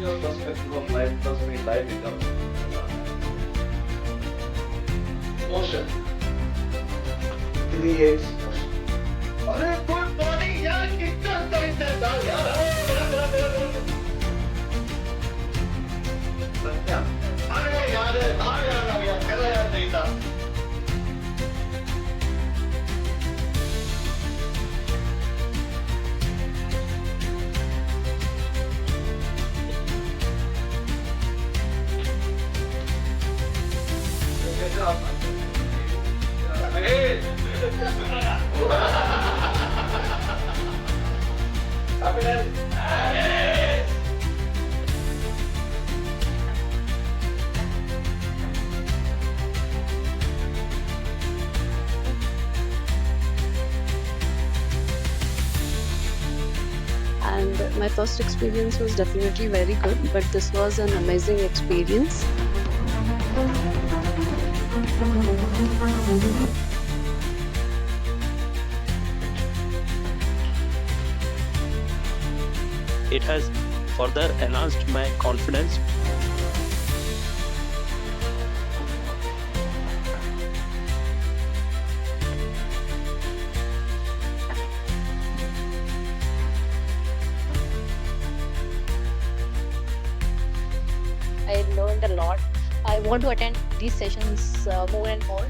your perspective of life? Because I mean, life becomes motion creates motion. अरे good morning यार कितना time देता यार सत्या अरे यार आ यार करा यार देता And my first experience was definitely very good, but this was an amazing experience. It has further enhanced my confidence. I learned a lot. I want to attend these sessions more and more.